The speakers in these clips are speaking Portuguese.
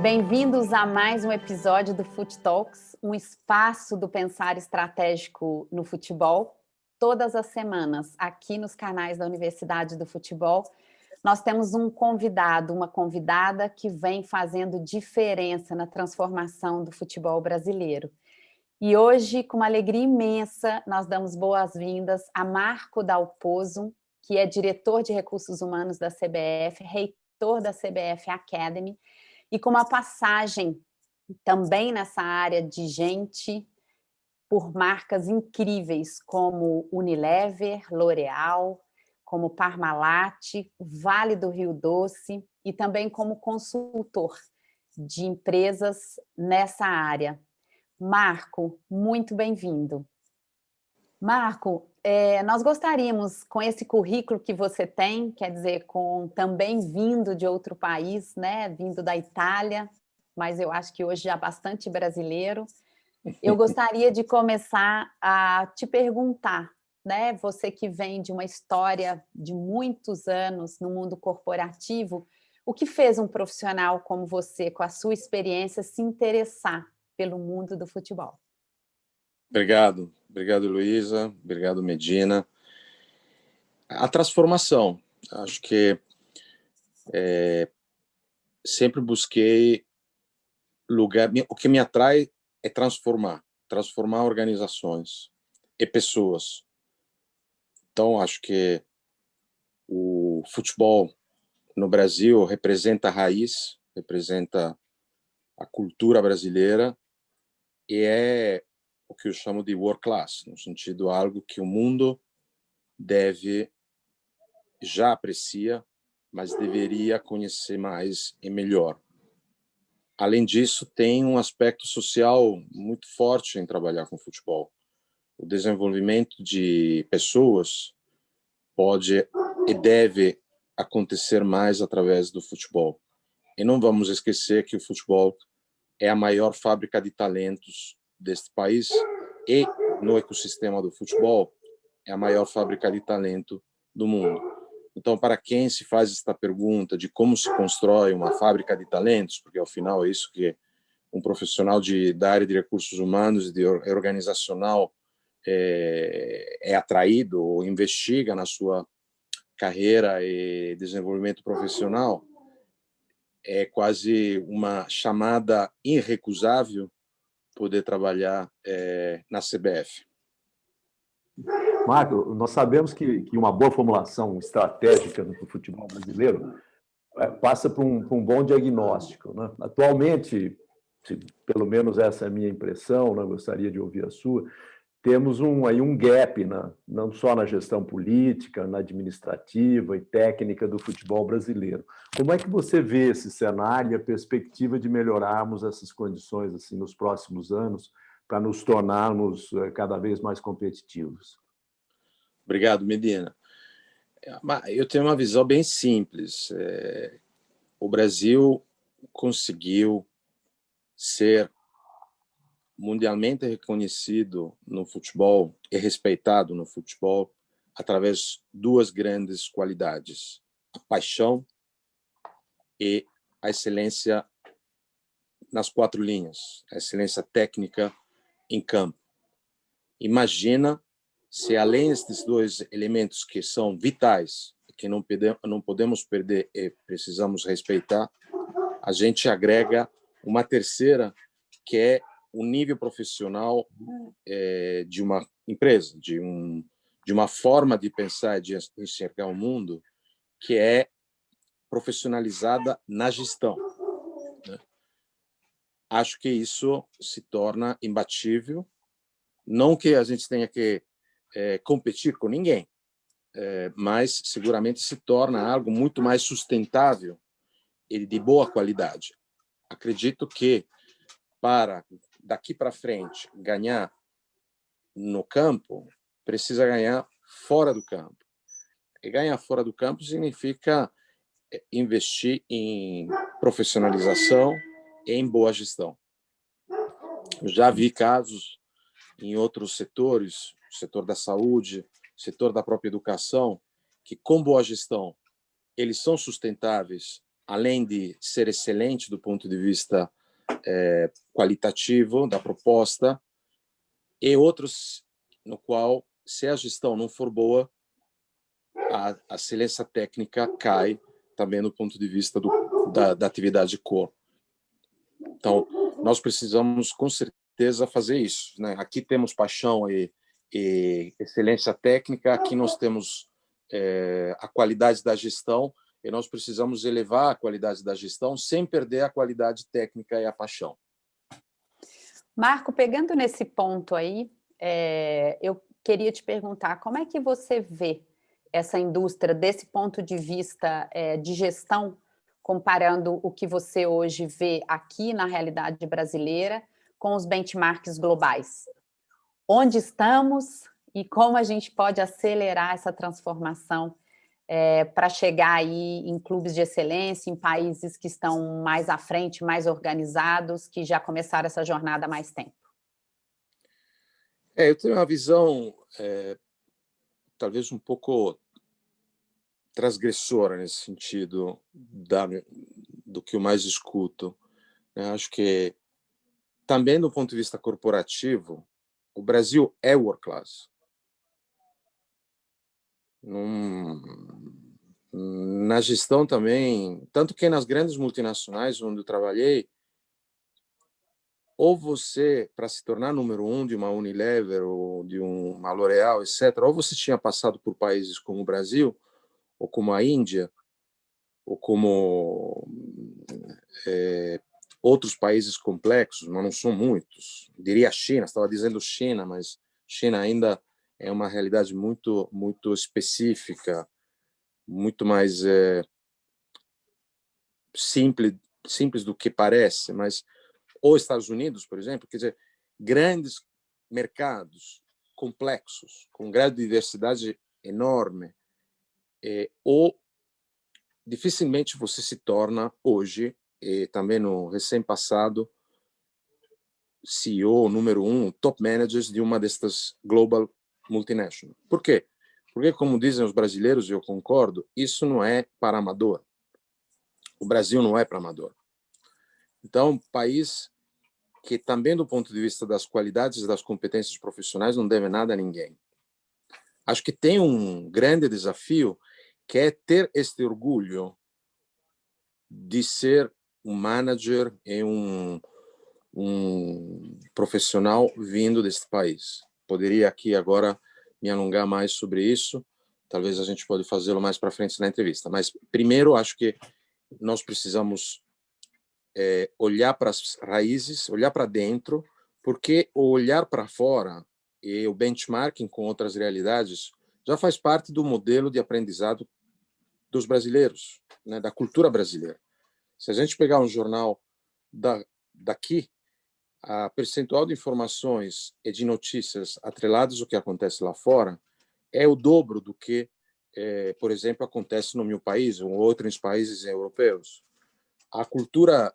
Bem-vindos a mais um episódio do Fut Talks, um espaço do pensar estratégico no futebol. Todas as semanas, aqui nos canais da Universidade do Futebol, nós temos um convidado, uma convidada que vem fazendo diferença na transformação do futebol brasileiro. E hoje, com uma alegria imensa, nós damos boas-vindas a Marco Dalpozo, que é diretor de recursos humanos da CBF, reitor da CBF Academy, e com uma passagem também nessa área de gente por marcas incríveis como Unilever, L'Oréal, como Parmalat, Vale do Rio Doce e também como consultor de empresas nessa área. Marco, muito bem-vindo. Marco, nós gostaríamos, com esse currículo que você tem, quer dizer, com também vindo de outro país, né, vindo da Itália, mas eu acho que hoje já bastante brasileiro, eu gostaria de começar a te perguntar, né, você que vem de uma história de muitos anos no mundo corporativo, o que fez um profissional como você, com a sua experiência, se interessar pelo mundo do futebol? Obrigado, Luísa, obrigado, Medina. A transformação, acho que sempre busquei lugar, o que me atrai é transformar organizações e pessoas. Então, acho que o futebol no Brasil representa a raiz, representa a cultura brasileira e é o que eu chamo de world class, no sentido algo que o mundo já aprecia, mas deveria conhecer mais e melhor. Além disso, tem um aspecto social muito forte em trabalhar com futebol. O desenvolvimento de pessoas pode e deve acontecer mais através do futebol. E não vamos esquecer que o futebol é a maior fábrica de talentos deste país e, no ecossistema do futebol, é a maior fábrica de talento do mundo. Então, para quem se faz esta pergunta de como se constrói uma fábrica de talentos, porque, ao final, é isso que um profissional da área de recursos humanos e organizacional é atraído ou investiga na sua carreira e desenvolvimento profissional, é quase uma chamada irrecusável poder trabalhar na CBF. Marco, nós sabemos que uma boa formulação estratégica no futebol brasileiro passa por um bom diagnóstico, né? Atualmente, pelo menos essa é a minha impressão, né? Gostaria de ouvir a sua, temos um gap, não só na gestão política, na administrativa e técnica do futebol brasileiro. Como é que você vê esse cenário e a perspectiva de melhorarmos essas condições assim, nos próximos anos para nos tornarmos cada vez mais competitivos? Obrigado, Medina. Eu tenho uma visão bem simples. O Brasil conseguiu ser mundialmente reconhecido no futebol e respeitado no futebol através de duas grandes qualidades: a paixão e a excelência nas quatro linhas, a excelência técnica em campo. Imagina se, além desses dois elementos que são vitais, que não podemos perder e precisamos respeitar, a gente agrega uma terceira, que é o nível profissional de uma empresa, de uma forma de pensar e de enxergar o mundo que é profissionalizada na gestão, né? Acho que isso se torna imbatível, não que a gente tenha que competir com ninguém, mas seguramente se torna algo muito mais sustentável e de boa qualidade. Acredito que, para daqui para frente ganhar no campo, precisa ganhar fora do campo. E ganhar fora do campo significa investir em profissionalização e em boa gestão. Eu já vi casos em outros setores, o setor da saúde, o setor da própria educação, que com boa gestão eles são sustentáveis além de ser excelente do ponto de vista qualitativo da proposta, e outros no qual, se a gestão não for boa, a excelência técnica cai também do ponto de vista da atividade core. Então, nós precisamos, com certeza, fazer isso, né? Aqui temos paixão e excelência técnica, aqui nós temos a qualidade da gestão, e nós precisamos elevar a qualidade da gestão sem perder a qualidade técnica e a paixão. Marco, pegando nesse ponto aí, eu queria te perguntar, como é que você vê essa indústria desse ponto de vista de gestão, comparando o que você hoje vê aqui na realidade brasileira com os benchmarks globais? Onde estamos e como a gente pode acelerar essa transformação para chegar aí em clubes de excelência, em países que estão mais à frente, mais organizados, que já começaram essa jornada há mais tempo? Eu tenho uma visão talvez um pouco transgressora nesse sentido do que eu mais escuto. Acho que também do ponto de vista corporativo, o Brasil é world class. Na gestão também, tanto que nas grandes multinacionais onde eu trabalhei, ou você, para se tornar número 1 de uma Unilever ou de uma L'Oréal, etc., ou você tinha passado por países como o Brasil, ou como a Índia, ou como outros países complexos, mas não são muitos. Diria a China, estava dizendo China, mas China ainda é uma realidade muito, muito específica, muito mais simples do que parece, mas ou Estados Unidos, por exemplo, quer dizer, grandes mercados complexos, com grande diversidade enorme, ou dificilmente você se torna hoje, e também no recém-passado, CEO número 1, top managers de uma destas global multinational. Por quê? Porque, como dizem os brasileiros, e eu concordo, isso não é para amador. O Brasil não é para amador. Então, um país que também do ponto de vista das qualidades e das competências profissionais não deve nada a ninguém. Acho que tem um grande desafio, que é ter este orgulho de ser um manager e um profissional vindo desse país. Poderia aqui agora me alongar mais sobre isso, talvez a gente pode fazê-lo mais para frente na entrevista, mas primeiro acho que nós precisamos olhar para as raízes, olhar para dentro, porque o olhar para fora e o benchmarking com outras realidades já faz parte do modelo de aprendizado dos brasileiros, né, da cultura brasileira. Se a gente pegar um jornal daqui, a percentual de informações e de notícias atreladas ao que acontece lá fora é o dobro do que, por exemplo, acontece no meu país ou outros países europeus. A cultura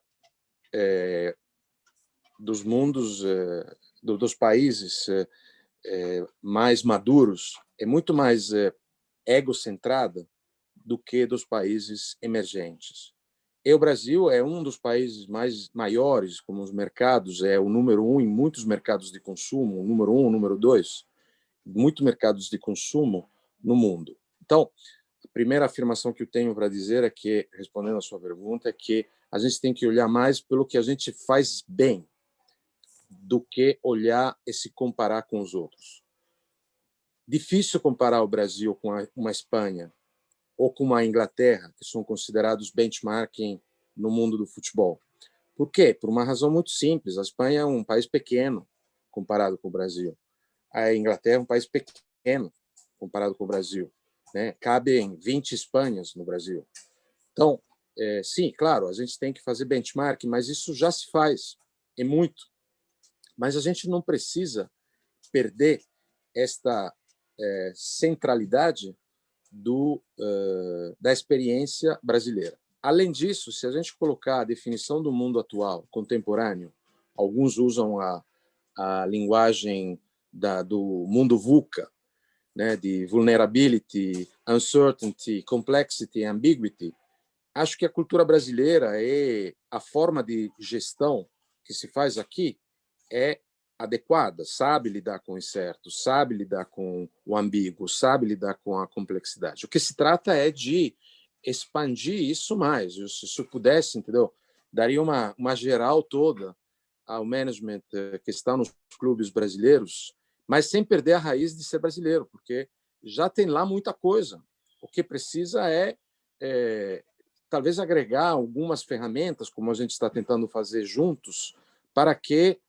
dos mundos, dos países mais maduros é muito mais egocentrada do que dos países emergentes. E o Brasil é um dos países maiores, como os mercados, é o número 1 em muitos mercados de consumo, o número 1, o número 2, muitos mercados de consumo no mundo. Então, a primeira afirmação que eu tenho para dizer é que, respondendo a sua pergunta, é que a gente tem que olhar mais pelo que a gente faz bem do que olhar e se comparar com os outros. Difícil comparar o Brasil com uma Espanha ou com a Inglaterra, que são considerados benchmarking no mundo do futebol. Por quê? Por uma razão muito simples. A Espanha é um país pequeno comparado com o Brasil. A Inglaterra é um país pequeno comparado com o Brasil, né? Cabem 20 Espanhas no Brasil. Então, sim, claro, a gente tem que fazer benchmarking, mas isso já se faz, e muito. Mas a gente não precisa perder esta centralidade da experiência brasileira. Além disso, se a gente colocar a definição do mundo atual, contemporâneo, alguns usam a linguagem do mundo VUCA, né, de vulnerability, uncertainty, complexity, ambiguity. acho que a cultura brasileira e a forma de gestão que se faz aqui é adequada, sabe lidar com o incerto, sabe lidar com o ambíguo, sabe lidar com a complexidade. O que se trata é de expandir isso mais. Se eu pudesse, entendeu? Daria uma geral toda ao management que está nos clubes brasileiros, mas sem perder a raiz de ser brasileiro, porque já tem lá muita coisa. O que precisa é talvez agregar algumas ferramentas, como a gente está tentando fazer juntos, para que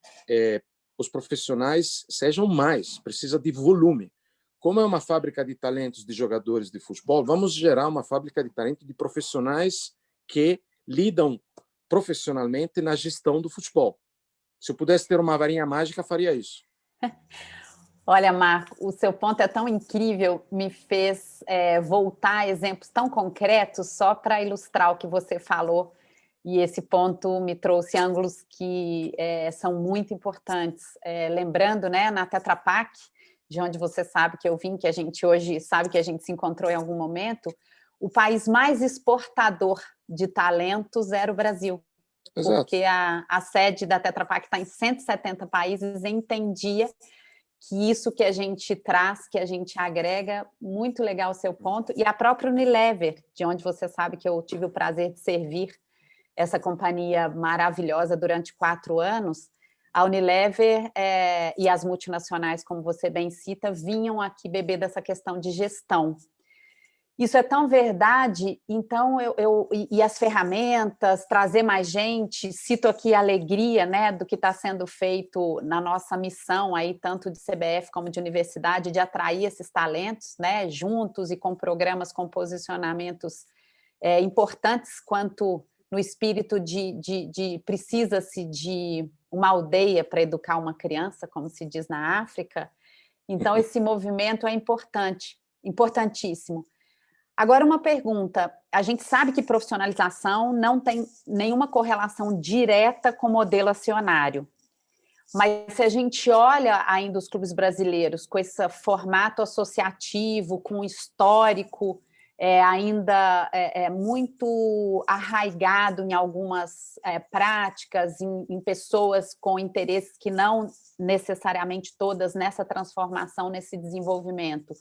os profissionais sejam mais. Precisa de volume. Como é uma fábrica de talentos de jogadores de futebol, vamos gerar uma fábrica de talento de profissionais que lidam profissionalmente na gestão do futebol. Se eu pudesse ter uma varinha mágica, faria isso. Olha, Marco, o seu ponto é tão incrível, me fez voltar a exemplos tão concretos só para ilustrar o que você falou. E esse ponto me trouxe ângulos que são muito importantes. Lembrando, né, na Tetra Pak, de onde você sabe que eu vim, que a gente hoje sabe que a gente se encontrou em algum momento, o país mais exportador de talentos era o Brasil. Exato. Porque a sede da Tetra Pak está em 170 países e entendia que isso que a gente traz, que a gente agrega, muito legal o seu ponto. E a própria Unilever, de onde você sabe que eu tive o prazer de servir essa companhia maravilhosa durante 4 anos, a Unilever e as multinacionais, como você bem cita, vinham aqui beber dessa questão de gestão. Isso é tão verdade, então e as ferramentas, trazer mais gente, cito aqui a alegria, né, do que está sendo feito na nossa missão aí, tanto de CBF como de universidade, de atrair esses talentos, né, juntos e com programas com posicionamentos importantes quanto no espírito de precisa-se de uma aldeia para educar uma criança, como se diz na África. Então, esse movimento é importante, importantíssimo. Agora, uma pergunta. A gente sabe que profissionalização não tem nenhuma correlação direta com o modelo acionário. Mas se a gente olha ainda os clubes brasileiros com esse formato associativo, com histórico ainda muito arraigado em algumas práticas, em pessoas com interesses que não necessariamente todas nessa transformação, nesse desenvolvimento,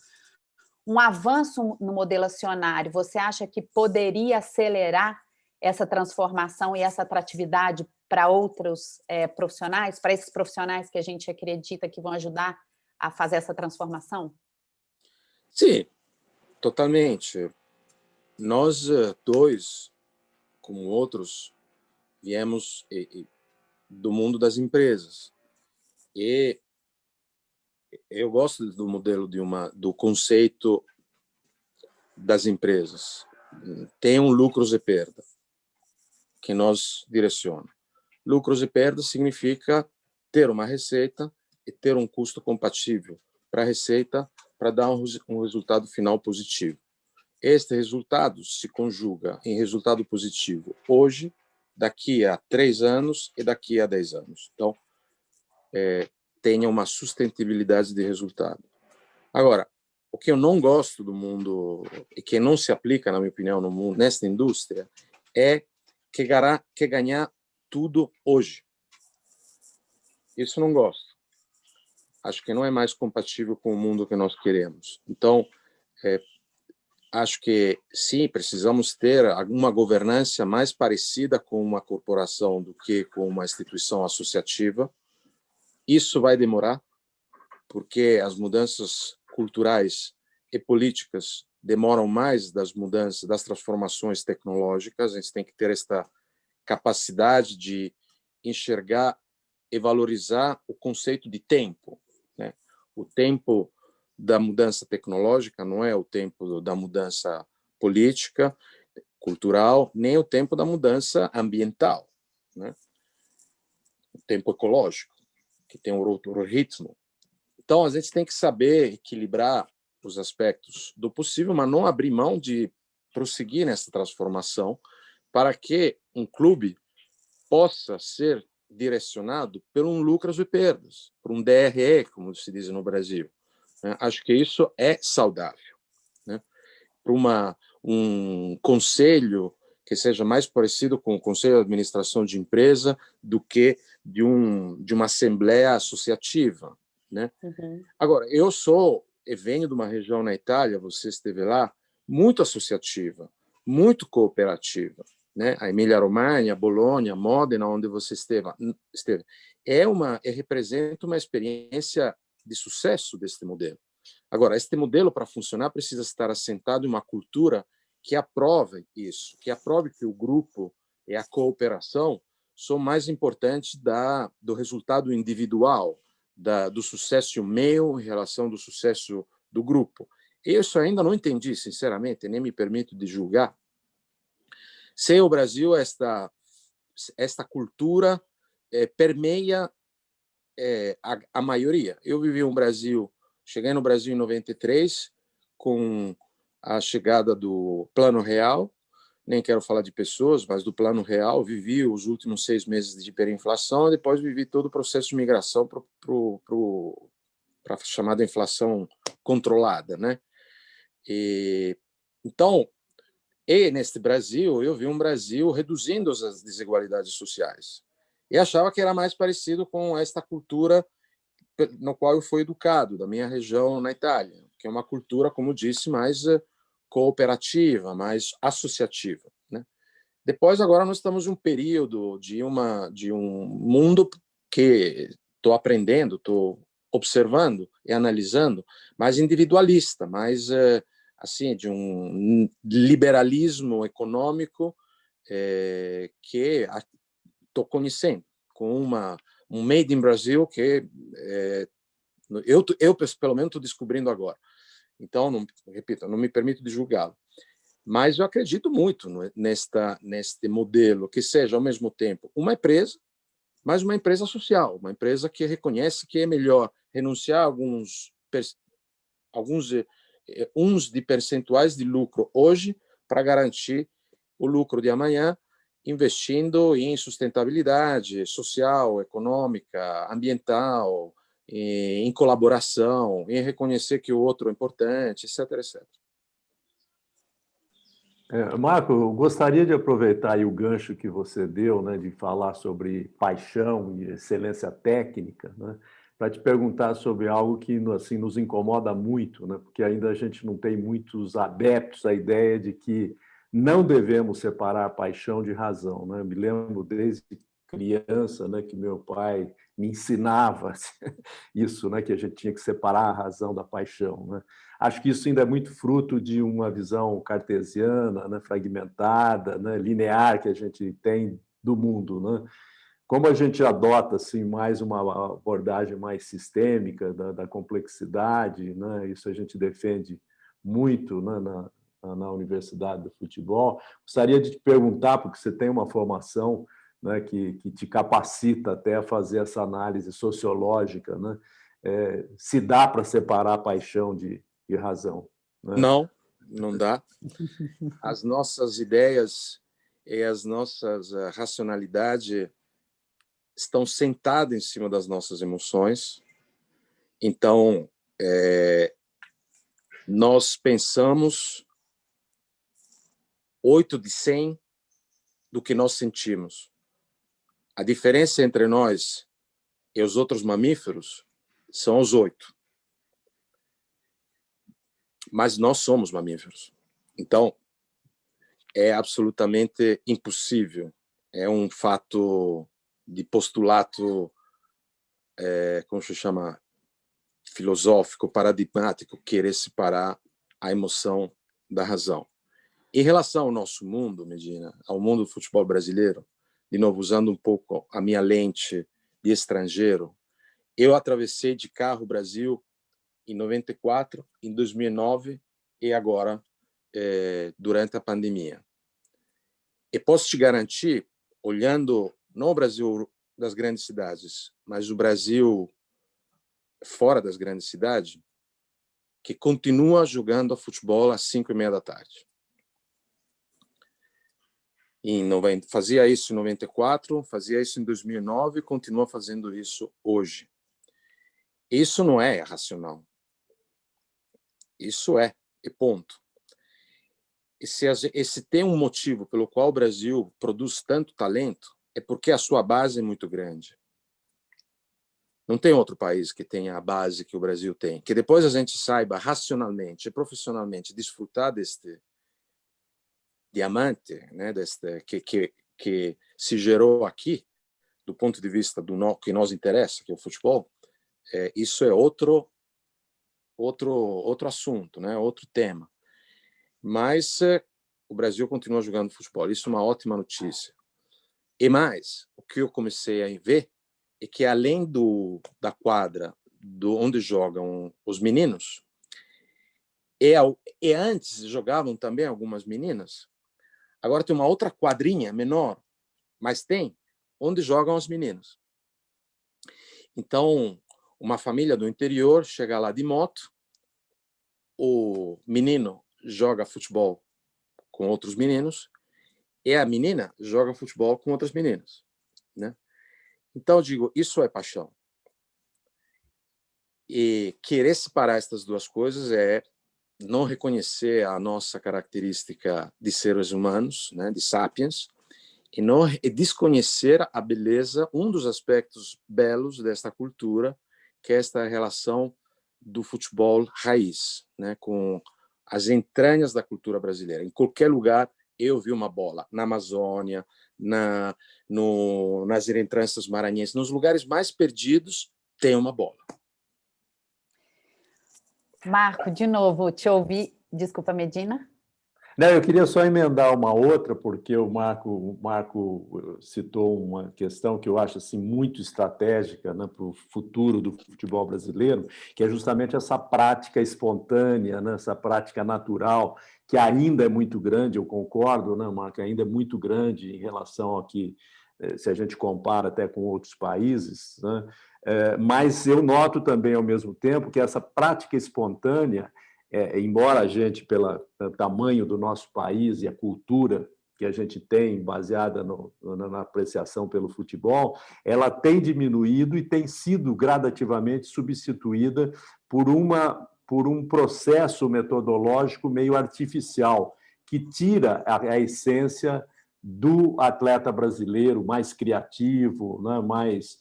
um avanço no modelo acionário, você acha que poderia acelerar essa transformação e essa atratividade para outros profissionais, para esses profissionais que a gente acredita que vão ajudar a fazer essa transformação? Sim, totalmente. Nós dois, como outros, viemos do mundo das empresas. E eu gosto do modelo do conceito das empresas. Tem lucros e perda que nos direciona. Lucros e perdas significa ter uma receita e ter um custo compatível para a receita para dar um resultado final positivo. Este resultado se conjuga em resultado positivo hoje, daqui a 3 anos e daqui a 10 anos. Então, tenha uma sustentabilidade de resultado. Agora, o que eu não gosto do mundo, e que não se aplica, na minha opinião, no mundo, nesta indústria, é que ganhar tudo hoje. Isso não gosto. Acho que não é mais compatível com o mundo que nós queremos. Então, acho que, sim, precisamos ter alguma governança mais parecida com uma corporação do que com uma instituição associativa. Isso vai demorar, porque as mudanças culturais e políticas demoram mais das mudanças, das transformações tecnológicas. A gente tem que ter esta capacidade de enxergar e valorizar o conceito de tempo, né? O tempo da mudança tecnológica não é o tempo da mudança política, cultural, nem o tempo da mudança ambiental, né? O tempo ecológico, que tem um outro ritmo. Então, a gente tem que saber equilibrar os aspectos do possível, mas não abrir mão de prosseguir nessa transformação para que um clube possa ser direcionado por um lucros e perdas, por um DRE, como se diz no Brasil. Acho que isso é saudável, né? Para um conselho que seja mais parecido com o conselho de administração de empresa do que de uma assembleia associativa, né? Uhum. Agora, eu venho de uma região na Itália, você esteve lá, muito associativa, muito cooperativa, né? A Emília-Romagna, Bolonha, Modena, onde você esteve, representa uma experiência de sucesso deste modelo. Agora, este modelo, para funcionar, precisa estar assentado em uma cultura que aprove isso, que aprove que o grupo e a cooperação são mais importantes do resultado individual, do sucesso meu em relação do sucesso do grupo. Isso ainda não entendi, sinceramente, nem me permito de julgar. Se o Brasil, esta cultura permeia a maioria. Eu vivi no Brasil, cheguei no Brasil em 93, com a chegada do Plano Real, nem quero falar de pessoas, mas do Plano Real, vivi os últimos 6 meses de hiperinflação, e depois vivi todo o processo de migração para a chamada inflação controlada, né? Então, neste Brasil, eu vi um Brasil reduzindo as desigualdades sociais. E achava que era mais parecido com esta cultura no qual eu fui educado, da minha região na Itália, que é uma cultura, como disse, mais cooperativa, mais associativa, né? Depois, agora, nós estamos em um período de um mundo que estou aprendendo, estou observando e analisando, mais individualista, mais assim, de um liberalismo econômico que estou conhecendo, com um Made in Brasil que eu pelo menos estou descobrindo agora. Então, repito, não me permito de julgá-lo. Mas eu acredito muito neste modelo, que seja, ao mesmo tempo, uma empresa, mas uma empresa social, uma empresa que reconhece que é melhor renunciar a uns de percentuais de lucro hoje para garantir o lucro de amanhã, investindo em sustentabilidade social, econômica, ambiental, em colaboração, em reconhecer que o outro é importante, etc, etc. Marco, eu gostaria de aproveitar aí o gancho que você deu, né, de falar sobre paixão e excelência técnica, né, para te perguntar sobre algo que assim, nos incomoda muito, né, porque ainda a gente não tem muitos adeptos à ideia de que não devemos separar paixão de razão, né? Me lembro desde criança, né, que meu pai me ensinava isso, né, que a gente tinha que separar a razão da paixão, né? Acho que isso ainda é muito fruto de uma visão cartesiana, né, fragmentada, né, linear que a gente tem do mundo, né? Como a gente adota assim mais uma abordagem mais sistêmica da complexidade, né? Isso a gente defende muito, né, na Universidade do Futebol. Gostaria de te perguntar, porque você tem uma formação, né, que te capacita até a fazer essa análise sociológica, né? Se dá para separar a paixão de razão, né? Não dá. As nossas ideias e as nossas racionalidades estão sentadas em cima das nossas emoções. Então, nós pensamos 8 de 100 do que nós sentimos. A diferença entre nós e os outros mamíferos são os 8. Mas nós somos mamíferos. Então, é absolutamente impossível. É um fato de postulato, como se chama, filosófico, paradigmático, querer separar a emoção da razão. Em relação ao nosso mundo, Medina, ao mundo do futebol brasileiro, de novo, usando um pouco a minha lente de estrangeiro, eu atravessei de carro o Brasil em 94, em 2009 e agora durante a pandemia. E posso te garantir, olhando não o Brasil das grandes cidades, mas o Brasil fora das grandes cidades, que continua jogando a futebol às 5:30 da tarde. Fazia isso em 94, fazia isso em 2009 e continua fazendo isso hoje. Isso não é racional. Isso e ponto. e se tem um motivo pelo qual o Brasil produz tanto talento, é porque a sua base é muito grande. Não tem outro país que tenha a base que o Brasil tem. Que depois a gente saiba racionalmente e profissionalmente desfrutar deste diamante, né, que se gerou aqui, do ponto de vista do que nos interessa, que é o futebol. Isso é outro assunto, né, outro tema. Mas o Brasil continua jogando futebol. Isso é uma ótima notícia. E mais, o que eu comecei a ver é que, além da quadra onde jogam os meninos, e antes jogavam também algumas meninas, agora tem uma outra quadrinha menor, mas tem, onde jogam os meninos. Então, uma família do interior chega lá de moto, o menino joga futebol com outros meninos, e a menina joga futebol com outras meninas, né? Então, eu digo, isso é paixão. E querer separar essas duas coisas é não reconhecer a nossa característica de seres humanos, né, de sapiens, e desconhecer a beleza, um dos aspectos belos desta cultura, que é esta relação do futebol raiz, né, com as entranhas da cultura brasileira. Em qualquer lugar eu vi uma bola, na Amazônia, nas entranhas maranhenses, nos lugares mais perdidos tem uma bola. Marco, de novo, te ouvi. Desculpa, Medina. Não, eu queria só emendar uma outra, porque o Marco citou uma questão que eu acho assim, muito estratégica, né, para o futuro do futebol brasileiro, que é justamente essa prática espontânea, né, essa prática natural, que ainda é muito grande, eu concordo, né, Marco, ainda é muito grande em relação ao que, se a gente compara até com outros países, né, mas eu noto também, ao mesmo tempo, que essa prática espontânea, embora a gente, pelo tamanho do nosso país e a cultura que a gente tem, baseada na apreciação pelo futebol, ela tem diminuído e tem sido gradativamente substituída por um processo metodológico meio artificial, que tira a essência do atleta brasileiro mais criativo, né, mais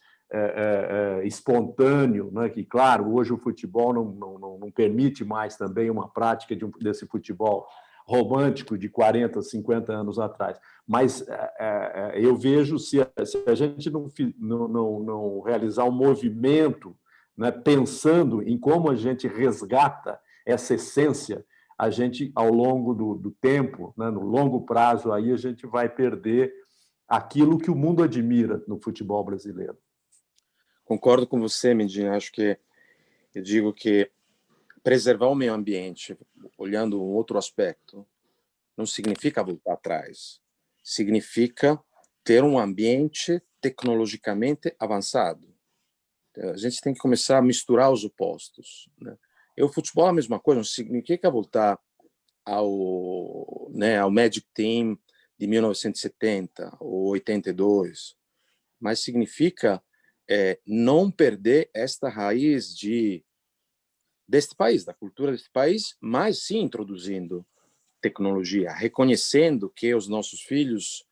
espontâneo, né? Que, claro, hoje o futebol não permite mais também uma prática desse futebol romântico de 40, 50 anos atrás. Mas eu vejo, se a gente não realizar um movimento, né, pensando em como a gente resgata essa essência, a gente, ao longo do tempo, né, no longo prazo, aí a gente vai perder aquilo que o mundo admira no futebol brasileiro. Concordo com você, Medina. Acho que eu digo que preservar o meio ambiente, olhando um outro aspecto, não significa voltar atrás. Significa ter um ambiente tecnologicamente avançado. A gente tem que começar a misturar os opostos, né? E o futebol é a mesma coisa, não significa voltar ao Magic Team de 1970 ou 82, mas significa não perder esta raiz deste país, da cultura deste país, mas sim introduzindo tecnologia, reconhecendo que os nossos filhos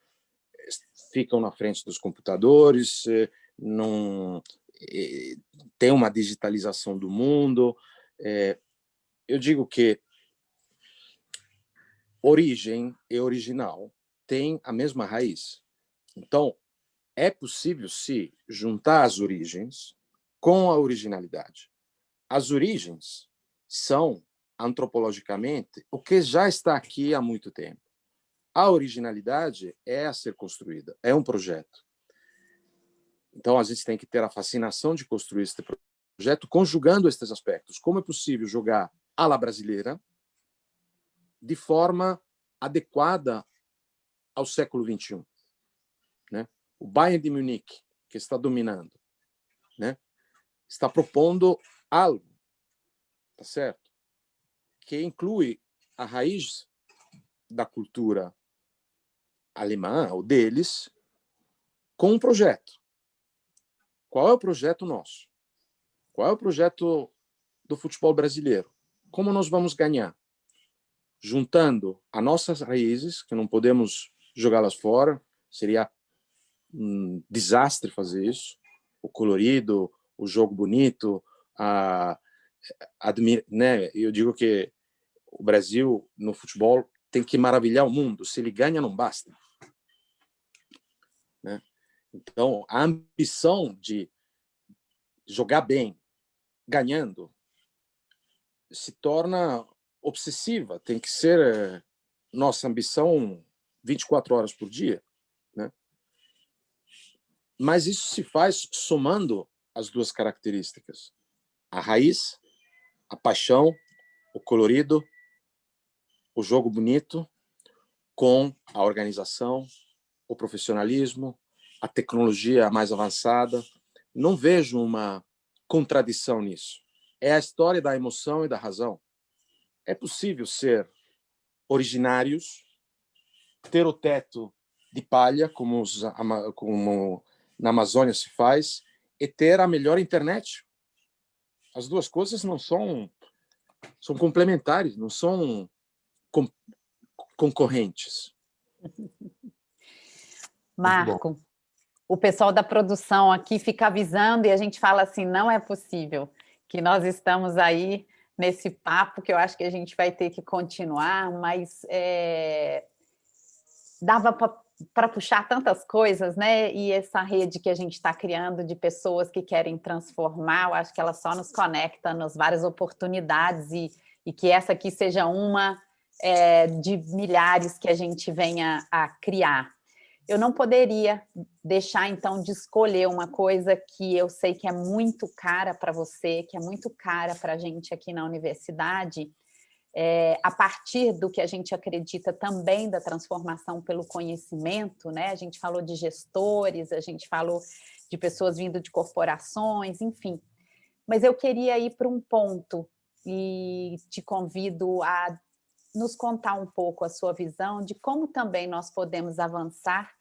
ficam na frente dos computadores, não tem uma digitalização do mundo. Eu digo que origem e original têm a mesma raiz. Então, é possível se juntar as origens com a originalidade. As origens são, antropologicamente, o que já está aqui há muito tempo. A originalidade é a ser construída, é um projeto. Então, a gente tem que ter a fascinação de construir este projeto, conjugando estes aspectos. Como é possível jogar à la brasileira de forma adequada ao século XXI, né? O Bayern de Munique, que está dominando, né, está propondo algo, tá certo? Que inclui a raiz da cultura alemã, ou deles, com um projeto. Qual é o projeto nosso? Qual é o projeto do futebol brasileiro? Como nós vamos ganhar? juntando as nossas raízes, que não podemos jogá-las fora, seria um desastre fazer isso, o colorido, o jogo bonito, né? Eu digo que o Brasil, no futebol, tem que maravilhar o mundo. Se ele ganha, não basta. Né? Então, a ambição de jogar bem, ganhando, se torna obsessiva. Tem que ser nossa ambição 24 horas por dia. Né? Mas isso se faz somando as duas características. A raiz, a paixão, o colorido, o jogo bonito, com a organização, o profissionalismo, a tecnologia mais avançada. Não vejo uma contradição nisso. É a história da emoção e da razão. É possível ser originários, ter o teto de palha, como na Amazônia se faz, e ter a melhor internet. As duas coisas não são complementares, não são concorrentes. Marco, o pessoal da produção aqui fica avisando e a gente fala assim, não é possível, que nós estamos aí nesse papo que eu acho que a gente vai ter que continuar, mas dava para puxar tantas coisas, né? E essa rede que a gente está criando de pessoas que querem transformar, eu acho que ela só nos conecta nas várias oportunidades e que essa aqui seja uma de milhares que a gente venha a criar. Eu não poderia deixar, então, de escolher uma coisa que eu sei que é muito cara para você, que é muito cara para a gente aqui na universidade, a partir do que a gente acredita também da transformação pelo conhecimento, né? A gente falou de gestores, a gente falou de pessoas vindo de corporações, enfim. Mas eu queria ir para um ponto e te convido a nos contar um pouco a sua visão de como também nós podemos avançar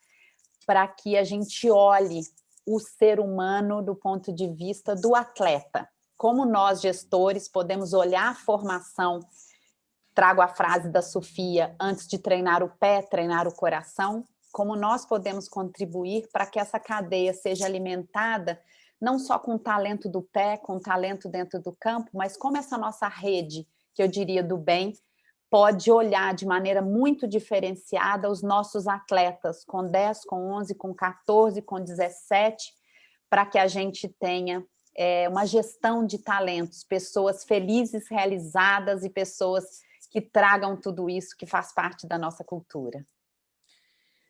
para que a gente olhe o ser humano do ponto de vista do atleta. Como nós, gestores, podemos olhar a formação. Trago a frase da Sofia, antes de treinar o pé, treinar o coração, como nós podemos contribuir para que essa cadeia seja alimentada, não só com o talento do pé, com o talento dentro do campo, mas como essa nossa rede, que eu diria do bem, pode olhar de maneira muito diferenciada os nossos atletas, com 10, com 11, com 14, com 17, para que a gente tenha uma gestão de talentos, pessoas felizes, realizadas e pessoas que tragam tudo isso que faz parte da nossa cultura.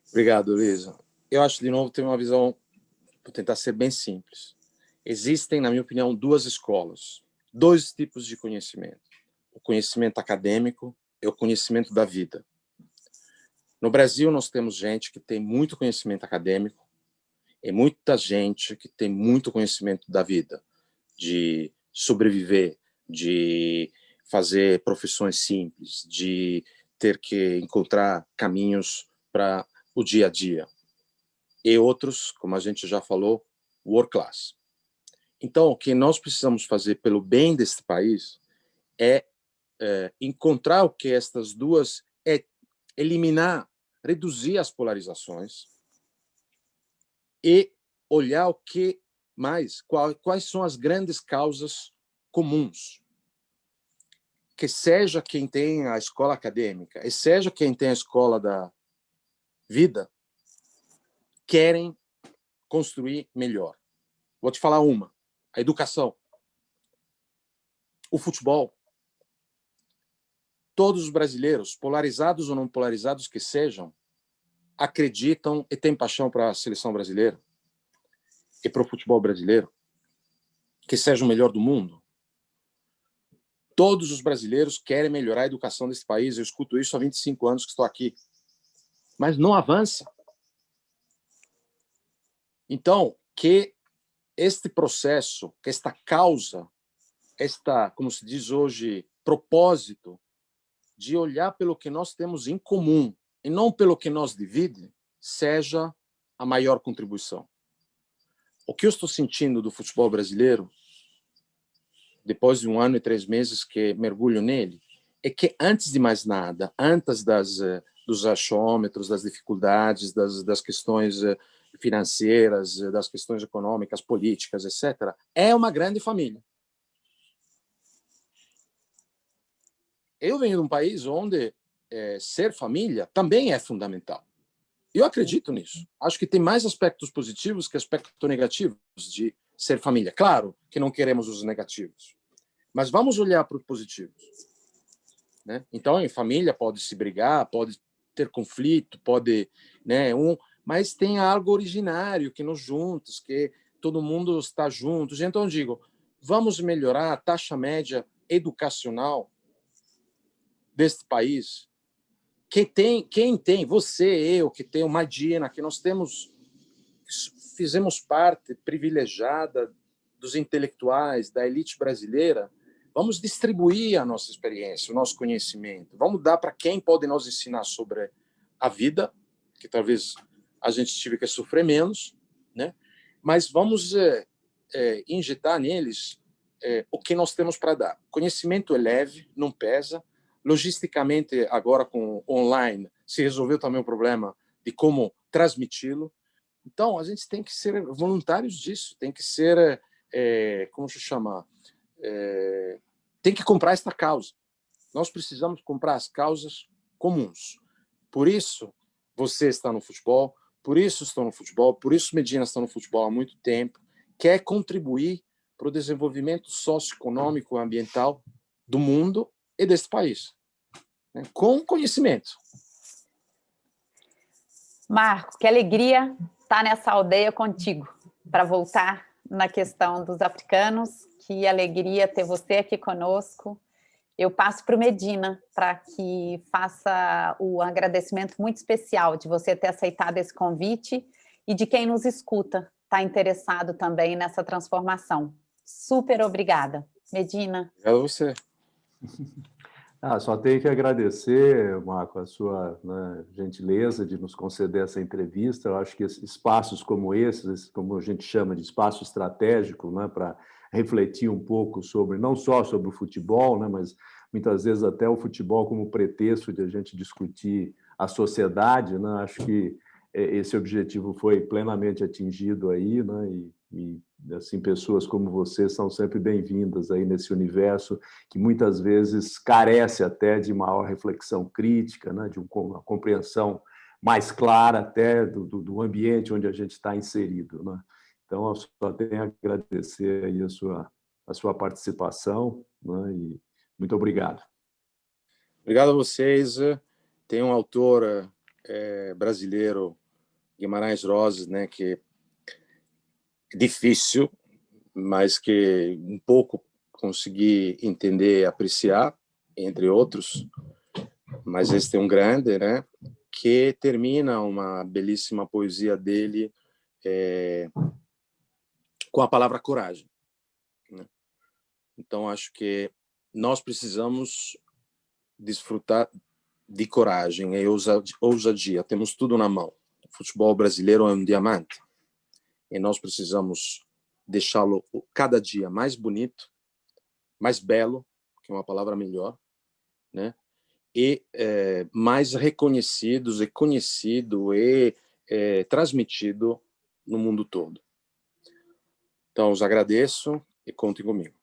Obrigado, Luísa. Eu acho, de novo, tem uma visão, vou tentar ser bem simples. Existem, na minha opinião, duas escolas, dois tipos de conhecimento. O conhecimento acadêmico e o conhecimento da vida. No Brasil, nós temos gente que tem muito conhecimento acadêmico e muita gente que tem muito conhecimento da vida, de sobreviver, de fazer profissões simples, de ter que encontrar caminhos para o dia a dia. E outros, como a gente já falou, world class. Então, o que nós precisamos fazer pelo bem deste país é encontrar o que estas duas eliminar, reduzir as polarizações e olhar o que mais, quais são as grandes causas comuns. Que seja quem tem a escola acadêmica, e seja quem tem a escola da vida, querem construir melhor. Vou te falar uma: a educação. O futebol. Todos os brasileiros, polarizados ou não polarizados que sejam, acreditam e têm paixão para a seleção brasileira e para o futebol brasileiro, que seja o melhor do mundo. Todos os brasileiros querem melhorar a educação desse país. Eu escuto isso há 25 anos que estou aqui. Mas não avança. Então, que este processo, que esta causa, como se diz hoje, propósito, de olhar pelo que nós temos em comum e não pelo que nos divide, seja a maior contribuição. O que eu estou sentindo do futebol brasileiro, depois de 1 ano e 3 meses que mergulho nele, é que, antes de mais nada, antes dos achômetros, das dificuldades, das questões financeiras, das questões econômicas, políticas, etc., é uma grande família. Eu venho de um país onde ser família também é fundamental. Eu acredito nisso. Acho que tem mais aspectos positivos que aspectos negativos de ser família. Claro que não queremos os negativos, mas vamos olhar para os positivos, né? Então, em família pode se brigar, pode ter conflito, pode, né, mas tem algo originário que nos junta, que todo mundo está juntos. Então, eu digo, vamos melhorar a taxa média educacional deste país. Quem tem, você, eu, que tem uma Dina, que nós fizemos parte privilegiada dos intelectuais, da elite brasileira, vamos distribuir a nossa experiência, o nosso conhecimento, vamos dar para quem pode nos ensinar sobre a vida, que talvez a gente tive que sofrer menos, né? Mas vamos injetar neles o que nós temos para dar. Conhecimento é leve, não pesa. Logisticamente, agora com online, se resolveu também o problema de como transmiti-lo. Então, a gente tem que ser voluntários disso, tem que ser, como se chama, tem que comprar esta causa. Nós precisamos comprar as causas comuns. Por isso, você está no futebol, por isso estou no futebol, por isso Medina está no futebol há muito tempo, quer contribuir para o desenvolvimento socioeconômico e ambiental do mundo e desse país, né? Com conhecimento. Marco, que alegria estar nessa aldeia contigo, para voltar na questão dos africanos. Que alegria ter você aqui conosco. Eu passo para o Medina, para que faça o agradecimento muito especial de você ter aceitado esse convite e de quem nos escuta está interessado também nessa transformação. Super obrigada. Medina. Obrigado a você. Só tenho que agradecer, Marco, a sua, né, gentileza de nos conceder essa entrevista. Eu acho que espaços como esses, como a gente chama de espaço estratégico, né, para refletir um pouco sobre, não só sobre o futebol, né, mas muitas vezes até o futebol como pretexto de a gente discutir a sociedade, né? Acho que esse objetivo foi plenamente atingido aí, né? E assim, pessoas como você são sempre bem-vindas aí nesse universo que muitas vezes carece até de maior reflexão crítica, né? De uma compreensão mais clara até do ambiente onde a gente está inserido, né? Então, eu só tenho a agradecer aí a sua participação, né? E muito obrigado. Obrigado a vocês. Tem um autor brasileiro, Guimarães Rosa, né, que é difícil, mas que um pouco consegui entender e apreciar, entre outros. Mas este é um grande, né, que termina uma belíssima poesia dele com a palavra coragem, né? Então, acho que nós precisamos desfrutar de coragem e ousadia. Temos tudo na mão. O futebol brasileiro é um diamante e nós precisamos deixá-lo cada dia mais bonito, mais belo, que é uma palavra melhor, né? E mais reconhecidos e conhecido e transmitido no mundo todo. Então, os agradeço e contem comigo.